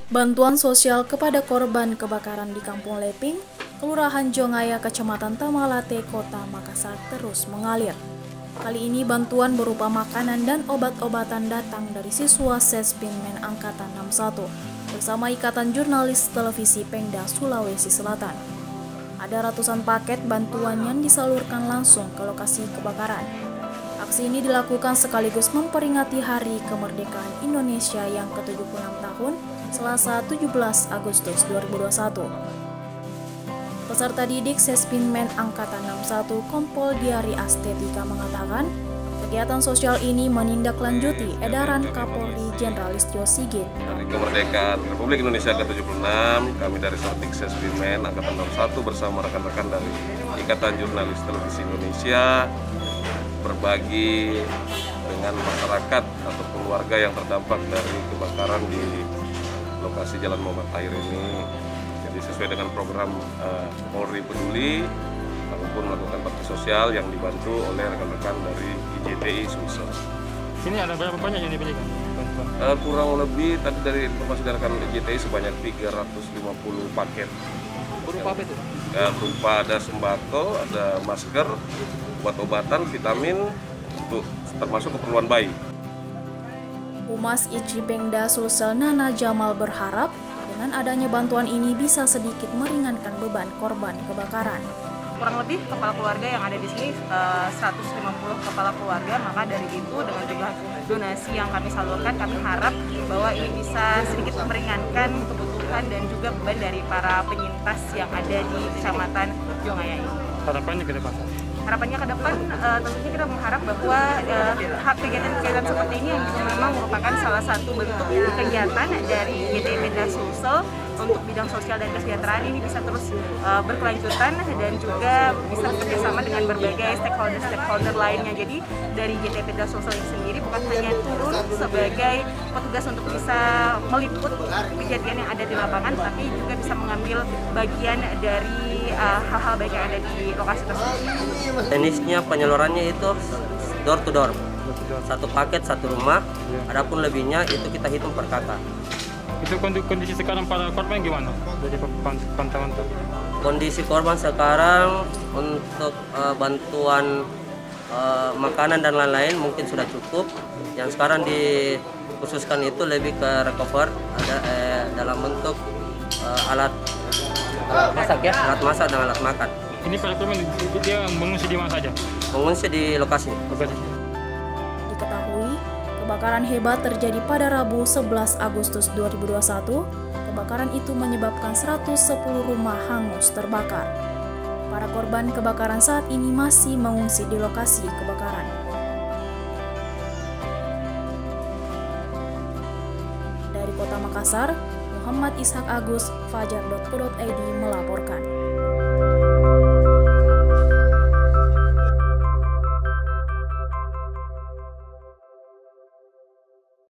Bantuan sosial kepada korban kebakaran di Kampung Leping, Kelurahan Jongaya, Kecamatan Tamalate, Kota Makassar terus mengalir. Kali ini bantuan berupa makanan dan obat-obatan datang dari siswa Sesbinmen Angkatan 61 bersama Ikatan Jurnalis Televisi Pemda Sulawesi Selatan. Ada ratusan paket bantuan yang disalurkan langsung ke lokasi kebakaran. Aksi ini dilakukan sekaligus memperingati Hari Kemerdekaan Indonesia yang ke-76 tahun, Selasa 17 Agustus 2021. Peserta didik Sesbinmen Angkatan 61 Kompol Diari Astetika mengatakan, kegiatan sosial ini menindaklanjuti edaran Kapolri Jenderal Listio Sigit. Hari Kemerdekaan Republik Indonesia ke-76, kami dari Sartik Sesbinmen Angkatan 61 bersama rekan-rekan dari Ikatan Jurnalis Televisi Indonesia berbagi dengan masyarakat atau keluarga yang terdampak dari kebakaran di lokasi Jalan Muhammad Tahir ini. Jadi sesuai dengan program Polri Peduli, kami pun melakukan bakti sosial yang dibantu oleh rekan-rekan dari IJTI Sulsel. Sini ada berapa banyak yang diberikan? Kurang lebih tadi dari informasi dari rekan IJTI sebanyak 350 paket. Berupa apa itu? Berupa ada sembako, ada masker, obat-obatan, vitamin, untuk termasuk keperluan bayi. Humas IJI Pemda Sulsel Nana Jamal berharap dengan adanya bantuan ini bisa sedikit meringankan beban korban kebakaran. Kurang lebih kepala keluarga yang ada di sini 150 kepala keluarga, maka dari itu dengan jumlah donasi yang kami salurkan, kami harap bahwa ini bisa sedikit meringankan kebutuhan dan juga beban dari para penyintas yang ada di Kecamatan Jongaya ini. Harapannya ke depan? Harapannya ke depan tentunya kita mengharap bahwa kegiatan-kegiatan seperti ini yang juga memang merupakan salah satu bentuk kegiatan dari IJTI Pemda Sulsel untuk bidang sosial dan kesejahteraan ini bisa terus berkelanjutan dan juga bisa bekerjasama dengan berbagai stakeholder lainnya. Jadi dari IJTI Pemda Sulsel ini sendiri bukan hanya turun sebagai petugas untuk bisa meliput kejadian yang ada di lapangan, tapi juga bisa mengambil bagian dari hal-hal baik yang ada di lokasi tersebut. Jenisnya penyalurannya itu door to door, satu paket satu rumah. Adapun lebihnya itu kita hitung per kakak. Itu kondisi sekarang para korban gimana? Dari pantauan tuh? Kondisi korban sekarang untuk bantuan makanan dan lain-lain mungkin sudah cukup. Yang sekarang dikhususkan itu lebih ke recover, ada dalam bentuk alat masak ya, alat masak dan alat makan. Ini para korban dia mengungsi di mana saja? Mengungsi di lokasi. Diketahui, kebakaran hebat terjadi pada Rabu 11 Agustus 2021. Kebakaran itu menyebabkan 110 rumah hangus terbakar. Para korban kebakaran saat ini masih mengungsi di lokasi kebakaran. Dari Kota Makassar, Muhammad Ishak Agus, Fajar.co.id melaporkan.